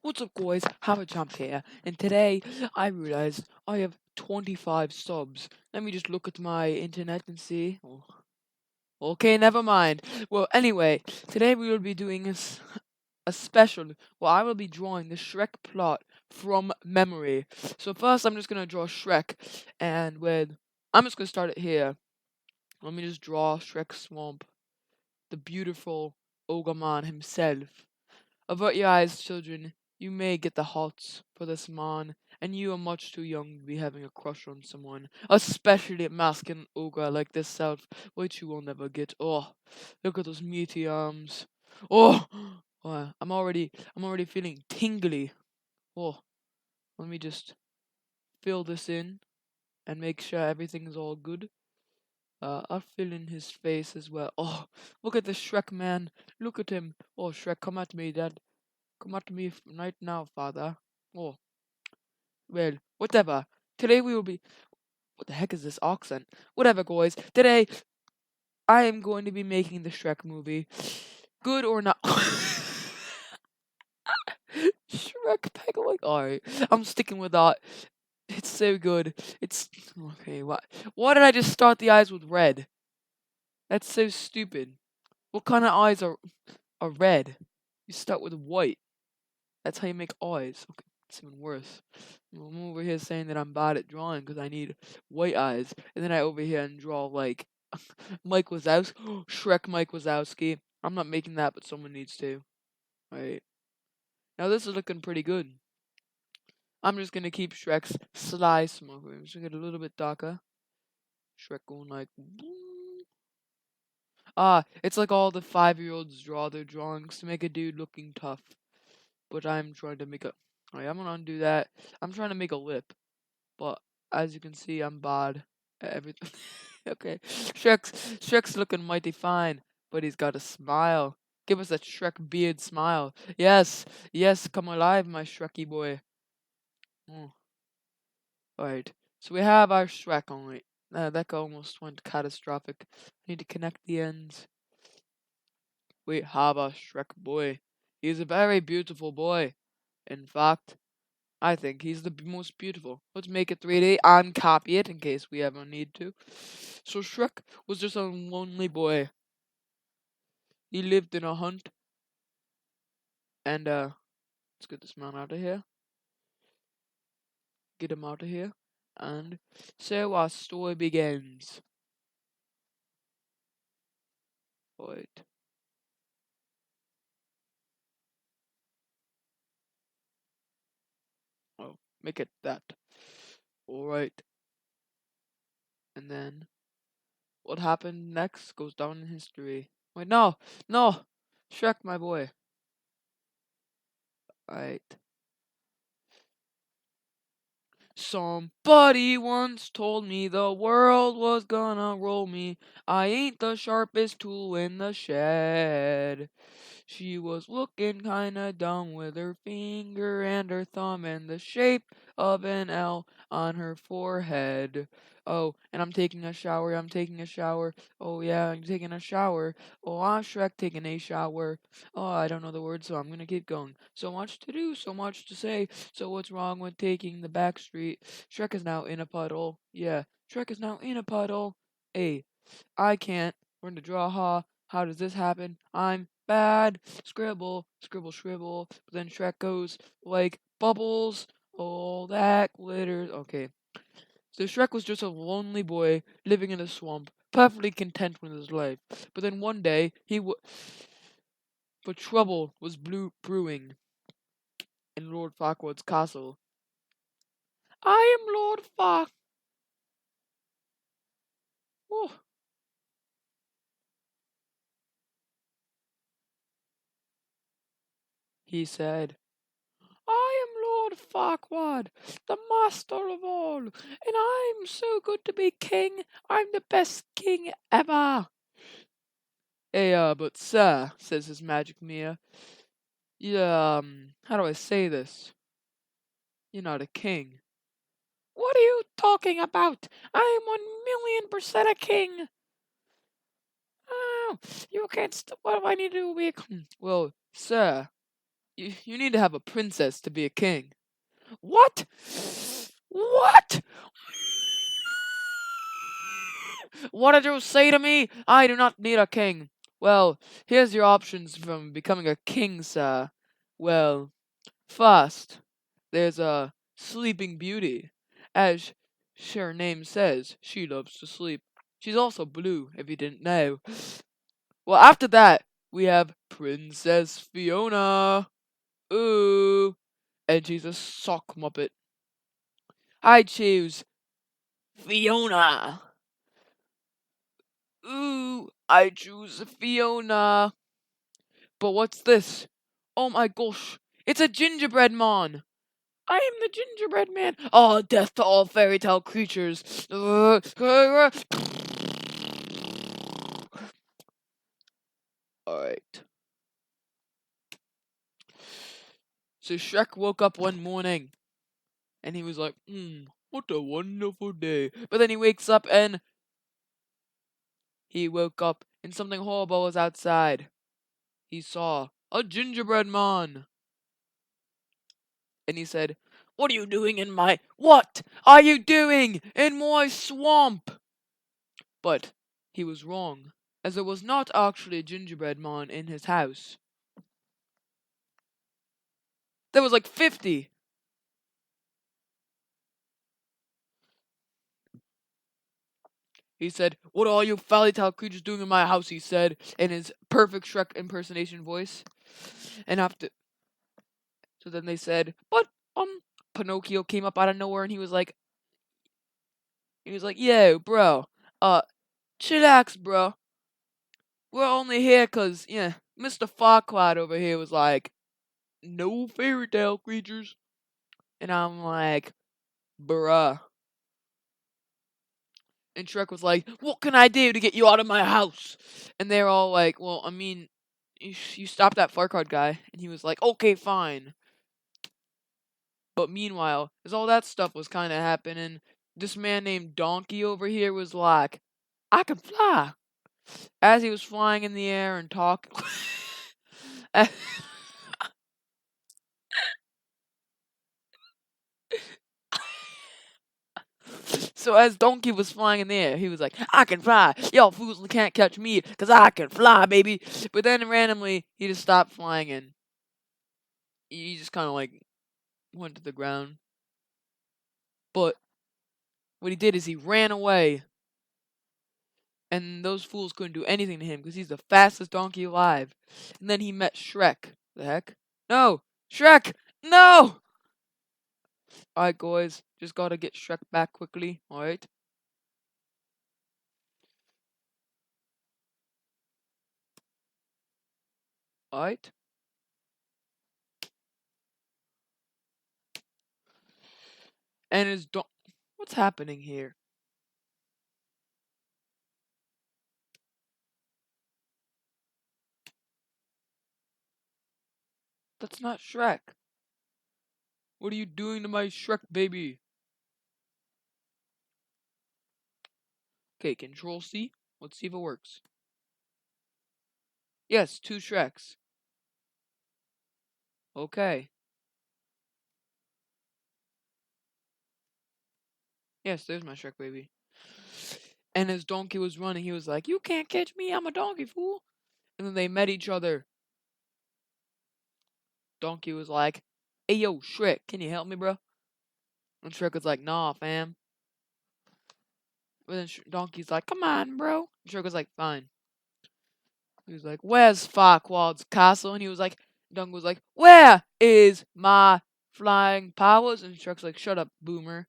What's up, guys? Have a Champ here, and today I realized I have 25 subs. Let me just look at my internet and see. Oh, okay, never mind. Well, anyway, today we will be doing a special. Well, I will be drawing the Shrek plot from memory. So first, I'm just gonna draw Shrek, and I'm just gonna start it here. Let me just draw Shrek Swamp, the beautiful ogre man himself. Avert your eyes, children. You may get the hots for this man, and you are much too young to be having a crush on someone, especially a masculine ogre like this self, which you will never get. Oh, look at those meaty arms. Oh, I'm already feeling tingly. Oh, let me just fill this in and make sure everything's all good. I'll fill in his face as well. Oh, look at this Shrek man. Look at him. Oh, Shrek, come at me, Dad. Come at me right now, father. Oh, well, whatever. Today we will be. What the heck is this accent? Whatever, guys. Today I am going to be making the Shrek movie. Good or not. Shrek Pegaling. Alright, I'm sticking with that. It's so good. It's. Okay, what? Why did I just start the eyes with red? That's so stupid. What kind of eyes are red? You start with white. That's how you make eyes. Okay, it's even worse. I'm over here saying that I'm bad at drawing because I need white eyes, and then I over here and draw like Mike Wazowski, Shrek Mike Wazowski. I'm not making that, but someone needs to. Right now, this is looking pretty good. I'm just gonna keep Shrek's sly smoke. I'm just gonna get a little bit darker. Shrek going like. It's like all the 5-year-olds draw their drawings to make a dude looking tough. But I'm trying to make a. Alright, I'm gonna undo that. I'm trying to make a lip. But as you can see, I'm bad at everything. Okay, Shrek's looking mighty fine, but he's got a smile. Give us that Shrek beard smile. Yes, yes, come alive, my Shreky boy. Mm. Alright, so we have our Shrek only. That almost went catastrophic. Need to connect the ends. We have a Shrek boy. He's a very beautiful boy. In fact, I think he's the most beautiful. Let's make it 3D and copy it in case we ever need to. So Shrek was just a lonely boy. He lived in a hunt, and let's get this man out of here. Get him out of here. And so our story begins. Wait. Oh, make it that. Alright. And then what happened next goes down in history. Wait, no! No! Shrek, my boy. Alright. Somebody once told me the world was gonna roll me. I ain't the sharpest tool in the shed. She was looking kinda dumb with her finger and her thumb in the shape of an L on her forehead. Oh, and I'm taking a shower, I'm taking a shower. Oh yeah, I'm taking a shower. Oh, I'm Shrek taking a shower. Oh, I don't know the words, so I'm gonna keep going. So much to do, so much to say. So what's wrong with taking the back street? Shrek is now in a puddle. Yeah, Shrek is now in a puddle. Hey, I can't learn to draw. How does this happen? I'm bad. Scribble, scribble, scribble. But then Shrek goes like bubbles. All that glitters. Okay. So Shrek was just a lonely boy living in a swamp, perfectly content with his life. But then one day but trouble was brewing in Lord Farquaad's castle. I am Lord Farquaad. Oh, he said. I am Lord Farquaad, the master of all, and I'm so good to be king. I'm the best king ever. Hey, but sir, says his magic Mia, yeah, how do I say this? You're not a king. What are you talking about? I'm 1,000,000% a king. Oh, you can't. What do I need to be? Well, sir, You need to have a princess to be a king. What? What? What did you say to me? I do not need a king. Well, here's your options from becoming a king, sir. Well, first, there's a sleeping beauty. As her name says, she loves to sleep. She's also blue, if you didn't know. Well, after that, we have Princess Fiona. Ooh. And she's a sock muppet. I choose Fiona. Ooh, I choose Fiona. But what's this? Oh my gosh, it's a gingerbread man. I am the gingerbread man. Oh, death to all fairy tale creatures. Alright. So Shrek woke up one morning and he was like, what a wonderful day. But then he wakes up and he woke up and something horrible was outside. He saw a gingerbread man. And he said, what are you doing in my... What are you doing in my swamp? But he was wrong, as there was not actually a gingerbread man in his house. There was like 50. He said, what are you fairy tale creatures doing in my house? He said, in his perfect Shrek impersonation voice. And after... So then they said, but, Pinocchio came up out of nowhere and he was like, yo, bro, chillax, bro. We're only here 'cause, yeah, Mr. Farquaad over here was like, no fairy tale creatures. And I'm like, bruh. And Shrek was like, what can I do to get you out of my house? And they're all like, well, I mean, you stop that Farquaad guy. And he was like, okay, fine. But meanwhile, as all that stuff was kind of happening, this man named Donkey over here was like, I can fly. As he was flying in the air and talking. So as Donkey was flying in the air, he was like, I can fly. Y'all fools can't catch me, 'cause I can fly, baby. But then randomly, he just stopped flying and he just kind of like went to the ground. But what he did is he ran away. And those fools couldn't do anything to him because he's the fastest donkey alive. And then he met Shrek. The heck? No! Shrek! No! Alright, guys. Just gotta get Shrek back quickly. Alright? Alright? And his don... What's happening here? That's not Shrek. What are you doing to my Shrek baby? Okay, Control C. Let's see if it works. Yes, 2 Shreks. Okay. Yes, there's my Shrek baby. And as Donkey was running, he was like, you can't catch me, I'm a donkey, fool. And then they met each other. Donkey was like, hey, yo, Shrek, can you help me, bro? And Shrek was like, nah, fam. But then Donkey's like, come on, bro. And Shrek was like, fine. He was like, where's Farquaad's castle? And he was like, Donkey was like, where is my flying powers? And Shrek's like, shut up, boomer.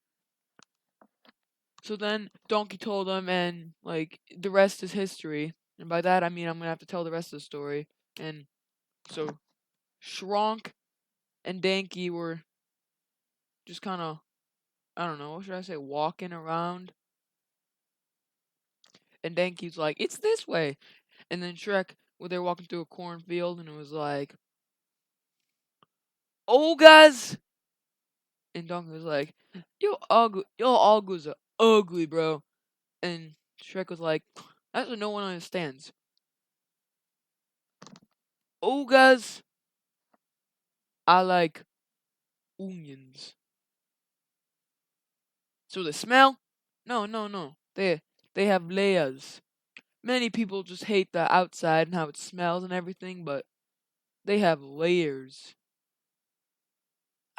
So then Donkey told him, and like the rest is history. And by that I mean I'm gonna have to tell the rest of the story. And so Shronk and Danky were just kind of, I don't know, what should I say, walking around. And Danky's like, it's this way. And then Shrek, well, they're walking through a cornfield, and it was like, oh guys. And Donkey was like, yo ugly, yo Ogres are ugly, bro. And Shrek was like, that's what no one understands. Ogres I like onions. So the smell? No, no, no. They have layers. Many people just hate the outside and how it smells and everything, but they have layers.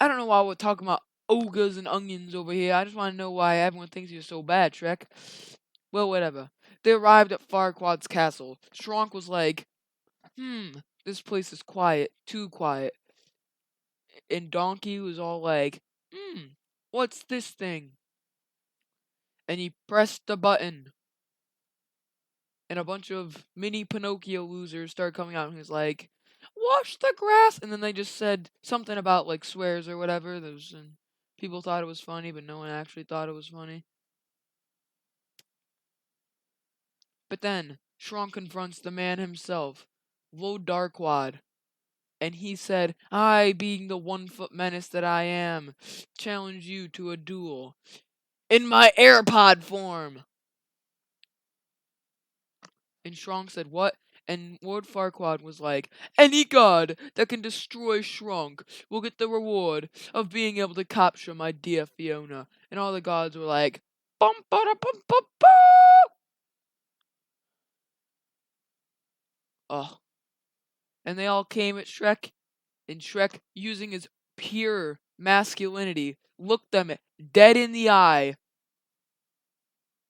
I don't know why we're talking about ogres and onions over here. I just want to know why everyone thinks you're so bad, Shrek. Well, whatever. They arrived at Farquaad's castle. Stronk was like, this place is quiet, too quiet. And Donkey was all like, what's this thing? And he pressed the button. And a bunch of mini Pinocchio losers started coming out and he was like, wash the grass! And then they just said something about like swears or whatever. And people thought it was funny, but no one actually thought it was funny. But then Shrunk confronts the man himself, Lord Darkwad. And he said, I, being the 1-foot menace that I am, challenge you to a duel in my AirPod form. And Shrunk said, what? And Lord Farquaad was like, any god that can destroy Shrunk will get the reward of being able to capture my dear Fiona. And all the gods were like, bum ba da bum ba ba. Oh. And they all came at Shrek, and Shrek, using his pure masculinity, looked them dead in the eye,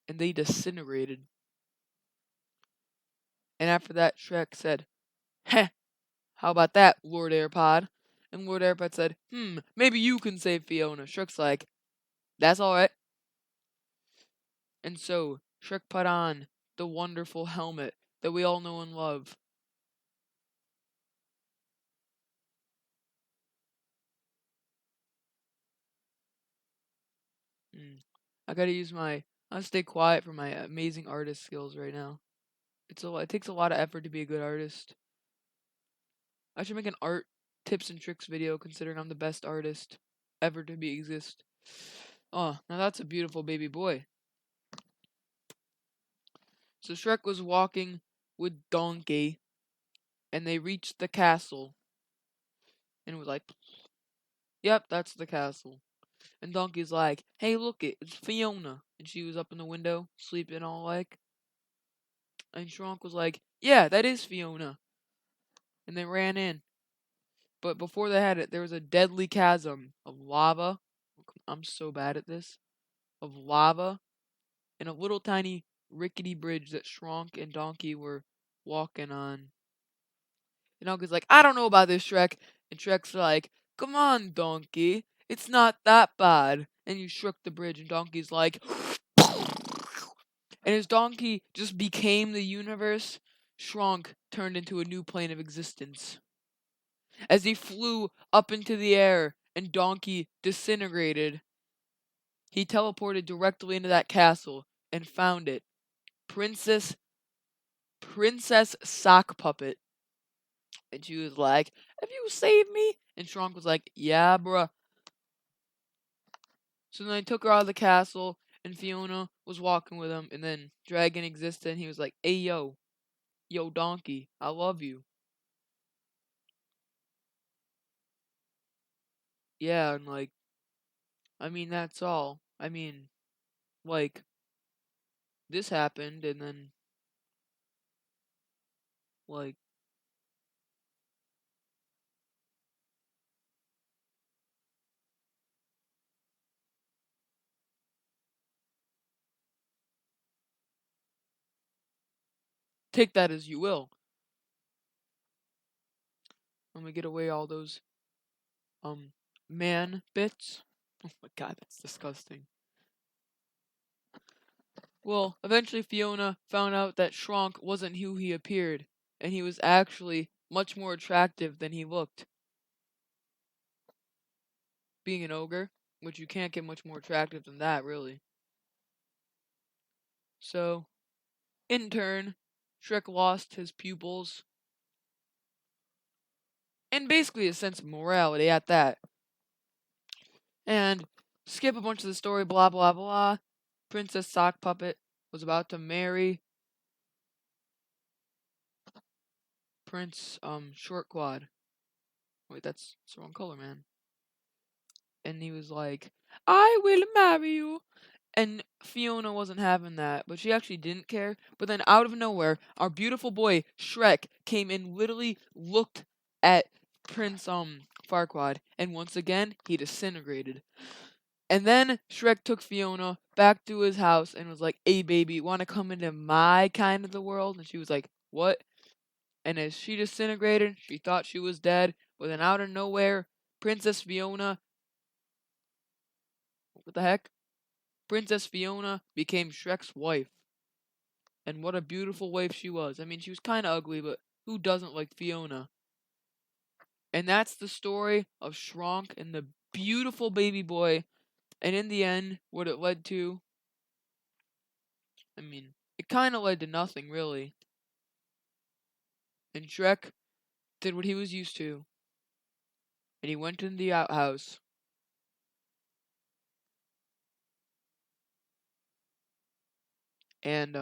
and they disintegrated. And after that, Shrek said, heh, how about that, Lord AirPod? And Lord AirPod said, maybe you can save Fiona. Shrek's like, that's alright. And so, Shrek put on the wonderful helmet that we all know and love. I gotta stay quiet for my amazing artist skills right now. It takes a lot of effort to be a good artist. I should make an art tips and tricks video considering I'm the best artist ever to be exist. Oh, now that's a beautiful baby boy. So Shrek was walking with Donkey, and they reached the castle, and was like, "Yep, that's the castle." And Donkey's like, "Hey, look it's Fiona," and she was up in the window, sleeping all like. And Shrek was like, "Yeah, that is Fiona," and they ran in. But before they had it, there was a deadly chasm of lava. I'm so bad at this. Of lava and a little tiny rickety bridge that Shrek and Donkey were walking on. And Donkey's like, I don't know about this, Shrek. And Shrek's like, come on, Donkey. It's not that bad. And you shook the bridge, and Donkey's like, and as Donkey just became the universe, Shrek turned into a new plane of existence. As he flew up into the air and Donkey disintegrated, he teleported directly into that castle and found it. Princess Sock Puppet. And she was like, have you saved me? And Shrek was like, yeah, bruh. So then they took her out of the castle, and Fiona was walking with him, and then Dragon existed, and he was like, hey, yo, Donkey, I love you. Yeah, and like, I mean, that's all. I mean, like, this happened, and then, like, take that as you will. Let me get away all those, man bits. Oh my god, that's disgusting. Well, eventually Fiona found out that Shrek wasn't who he appeared, and he was actually much more attractive than he looked. Being an ogre, which you can't get much more attractive than that, really. So, in turn, Shrek lost his pupils, and basically a sense of morality at that. And skip a bunch of the story, blah blah blah. Princess Sock Puppet was about to marry Prince Shortquad. Wait, that's the wrong color, man. And he was like, I will marry you. And Fiona wasn't having that, but she actually didn't care. But then out of nowhere, our beautiful boy Shrek came and literally looked at Prince Farquaad, and once again he disintegrated. And then Shrek took Fiona back to his house and was like, "Hey baby, want to come into my kind of the world?" And she was like, "What?" And as she disintegrated, she thought she was dead. But then out of nowhere, Princess Fiona, what the heck? Princess Fiona became Shrek's wife. And what a beautiful wife she was. I mean, she was kind of ugly, but who doesn't like Fiona? And that's the story of Shrek and the beautiful baby boy. And in the end, what it led to, I mean, it kind of led to nothing, really. And Shrek did what he was used to. And he went in the outhouse. And,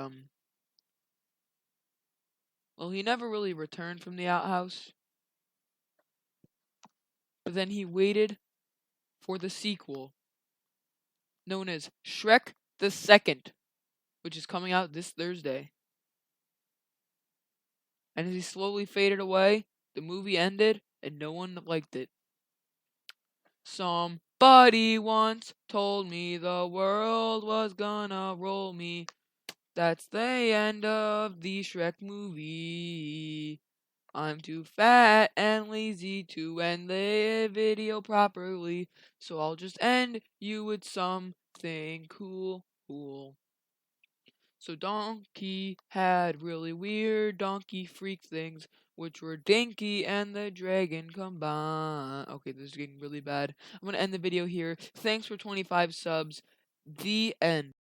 well, he never really returned from the outhouse. But then he waited for the sequel, known as Shrek the Second, which is coming out this Thursday. And as he slowly faded away, the movie ended and no one liked it. Somebody once told me the world was gonna roll me. That's the end of the Shrek movie. I'm too fat and lazy to end the video properly, so I'll just end you with something cool. So Donkey had really weird donkey freak things, which were Dinky and the Dragon combined. Okay, this is getting really bad. I'm gonna end the video here. Thanks for 25 subs. The end.